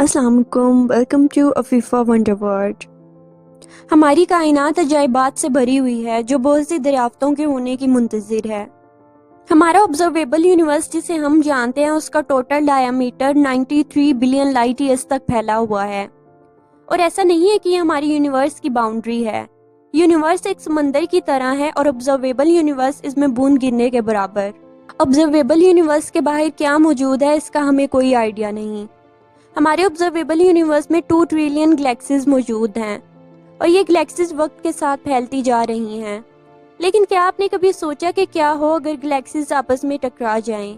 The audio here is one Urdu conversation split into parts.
السلام علیکم، ویلکم ٹو افیفا ونڈر ورلڈ۔ ہماری کائنات عجائبات سے بھری ہوئی ہے جو بہت سی دریافتوں کے ہونے کی منتظر ہے۔ ہمارا آبزرویبل یونیورس جسے ہم جانتے ہیں اس کا ٹوٹل ڈایامیٹر 93 بلین لائٹ ایئرز تک پھیلا ہوا ہے، اور ایسا نہیں ہے کہ یہ ہماری یونیورس کی باؤنڈری ہے۔ یونیورس ایک سمندر کی طرح ہے اور آبزرویبل یونیورس اس میں بوند گرنے کے برابر۔ آبزرویبل یونیورس کے باہر کیا موجود ہے اس کا ہمیں کوئی آئیڈیا نہیں۔ ہمارے آبزرویبل یونیورس میں 2 ٹریلین گلیکسیز موجود ہیں، اور یہ گلیکسیز وقت کے ساتھ پھیلتی جا رہی ہیں۔ لیکن کیا آپ نے کبھی سوچا کہ کیا ہو اگر گلیکسیز آپس میں ٹکرا جائیں؟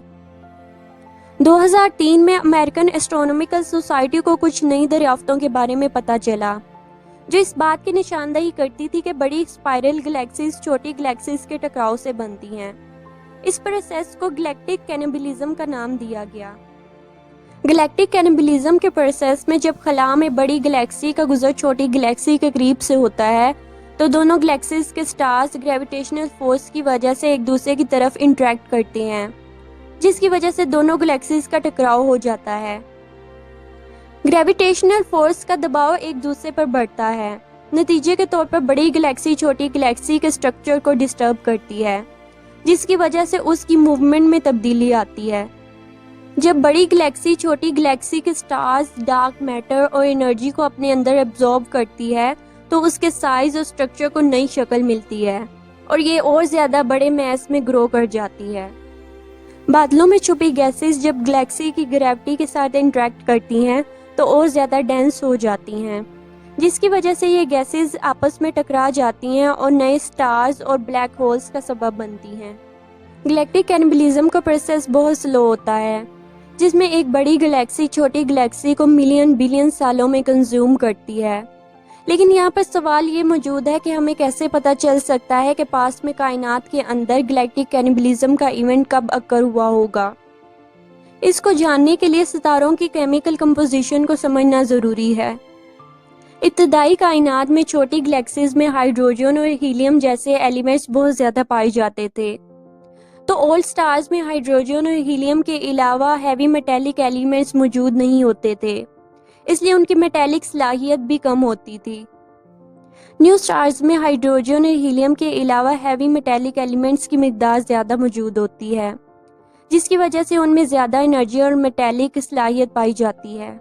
2003 میں امریکن ایسٹرونومیکل سوسائٹی کو کچھ نئی دریافتوں کے بارے میں پتہ چلا جو اس بات کی نشاندہی کرتی تھی کہ بڑی اسپائرل گلیکسیز چھوٹی گلیکسیز کے ٹکراؤ سے بنتی ہیں۔ اس پروسیس کو گلیکٹک کینیبلزم کا نام دیا گیا۔ گلیکٹک کینیبلزم کے پروسیس میں جب خلا میں بڑی گلیکسی کا گزر چھوٹی گلیکسی کے قریب سے ہوتا ہے تو دونوں گلیکسیز کے سٹارز گریویٹیشنل فورس کی وجہ سے ایک دوسرے کی طرف انٹریکٹ کرتے ہیں، جس کی وجہ سے دونوں گلیکسیز کا ٹکراؤ ہو جاتا ہے۔ گریویٹیشنل فورس کا دباؤ ایک دوسرے پر بڑھتا ہے، نتیجے کے طور پر بڑی گلیکسی چھوٹی گلیکسی کے سٹرکچر کو ڈسٹرب کرتی ہے، جس کی وجہ سے اس کی موومنٹ میں تبدیلی آتی ہے۔ جب بڑی گلیکسی چھوٹی گلیکسی کے سٹارز، ڈارک میٹر اور انرجی کو اپنے اندر ایبزارب کرتی ہے تو اس کے سائز اور سٹرکچر کو نئی شکل ملتی ہے اور یہ اور زیادہ بڑے میس میں گرو کر جاتی ہے۔ بادلوں میں چھپی گیسز جب گلیکسی کی گریوٹی کے ساتھ انٹریکٹ کرتی ہیں تو اور زیادہ ڈینس ہو جاتی ہیں، جس کی وجہ سے یہ گیسز آپس میں ٹکرا جاتی ہیں اور نئے سٹارز اور بلیک ہولز کا سبب بنتی ہیں۔ گلیکٹک کینیبلزم کا پروسیس بہت سلو ہوتا ہے، جس میں ایک بڑی گلیکسی چھوٹی گلیکسی کو ملین بلین سالوں میں کنزیوم کرتی ہے۔ لیکن یہاں پر سوال یہ موجود ہے کہ ہمیں کیسے پتہ چل سکتا ہے کہ پاس میں کائنات کے اندر گلیکٹک کینیبلزم کا ایونٹ کب اکر ہوا ہوگا؟ اس کو جاننے کے لیے ستاروں کی کیمیکل کمپوزیشن کو سمجھنا ضروری ہے۔ ابتدائی کائنات میں چھوٹی گلیکسیز میں ہائیڈروجن اور ہیلیم جیسے ایلیمنٹس بہت زیادہ پائے جاتے تھے، تو اولڈ سٹارز میں ہائیڈروجن اور ہیلیم کے علاوہ ہیوی میٹیلک ایلیمنٹس موجود نہیں ہوتے تھے، اس لیے ان کی میٹیلک صلاحیت بھی کم ہوتی تھی۔ نیو سٹارز میں ہائیڈروجن اور ہیلیم کے علاوہ ہیوی میٹیلک ایلیمنٹس کی مقدار زیادہ موجود ہوتی ہے، جس کی وجہ سے ان میں زیادہ انرجی اور میٹیلک صلاحیت پائی جاتی ہے۔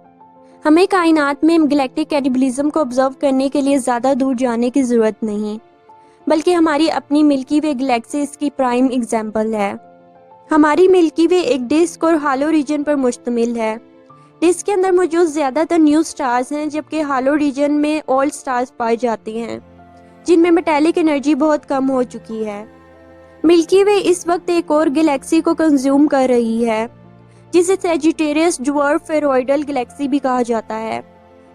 ہمیں کائنات میں گلیکٹک کینیبلزم کو آبزرو کرنے کے لیے زیادہ دور جانے کی ضرورت نہیں، بلکہ ہماری اپنی ملکی وے گلیکسی اس کی پرائم ایگزامپل ہے۔ ہماری ملکی وے ایک ڈسک اور ہالو ریجن پر مشتمل ہے۔ ڈسک کے اندر موجود زیادہ تر نیو سٹارز ہیں، جبکہ ہالو ریجن میں اولڈ سٹارز پائے جاتے ہیں جن میں میٹیلک انرجی بہت کم ہو چکی ہے۔ ملکی وے اس وقت ایک اور گلیکسی کو کنزیوم کر رہی ہے جسے سیجیٹیریس ڈوارف فیروئڈل گلیکسی بھی کہا جاتا ہے۔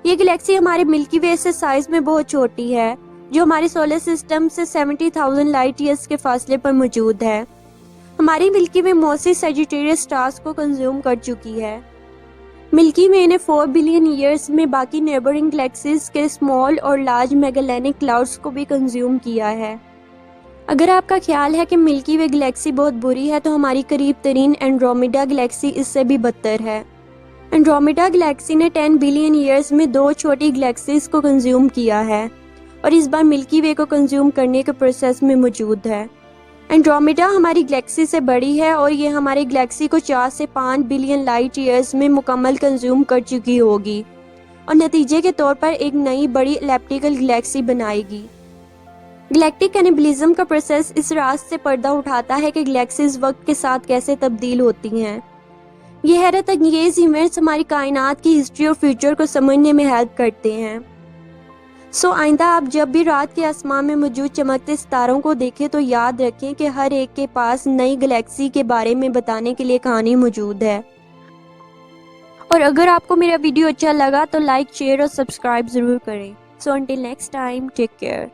یہ گلیکسی ہمارے ملکی وے سے سائز میں بہت چھوٹی ہے، جو ہمارے سولر سسٹم سے 70,000 لائٹ ایئرز کے فاصلے پر موجود ہے۔ ہماری ملکی وے موسٹلی سیجیٹیریس سٹارز کو کنزیوم کر چکی ہے۔ ملکی وے نے 4 بلین ایئرز میں باقی نیبرنگ گلیکسیز کے اسمال اور لارج میگلینک کلاؤڈز کو بھی کنزیوم کیا ہے۔ اگر آپ کا خیال ہے کہ ملکی وے گلیکسی بہت بری ہے تو ہماری قریب ترین اینڈرومیڈا گلیکسی اس سے بھی بدتر ہے۔ اینڈرومیڈا گلیکسی نے 10 بلین ایئرز میں 2 چھوٹی گلیکسیز کو کنزیوم کیا ہے اور اس بار ملکی وے کو کنزیوم کرنے کے پروسیس میں موجود ہے۔ اینڈرومیڈا ہماری گلیکسی سے بڑی ہے اور یہ ہماری گلیکسی کو 4 سے 5 بلین لائٹ ایئرز میں مکمل کنزیوم کر چکی ہوگی اور نتیجے کے طور پر ایک نئی بڑی الیپٹیکل گلیکسی بنائے گی۔ گلیکٹک کینیبلزم کا پروسیس اس راز سے پردہ اٹھاتا ہے کہ گلیکسیز وقت کے ساتھ کیسے تبدیل ہوتی ہیں۔ یہ حیرت انگیز ایونٹس ہماری کائنات کی ہسٹری اور فیوچر کو سمجھنے میں ہیلپ کرتے ہیں۔ آئندہ آپ جب بھی رات کے آسمان میں موجود چمکتے ستاروں کو دیکھیں تو یاد رکھیں کہ ہر ایک کے پاس نئی گلیکسی کے بارے میں بتانے کے لیے کہانی موجود ہے۔ اور اگر آپ کو میرا ویڈیو اچھا لگا تو لائک، شیئر اور سبسکرائب ضرور کریں۔ So until next time, take care.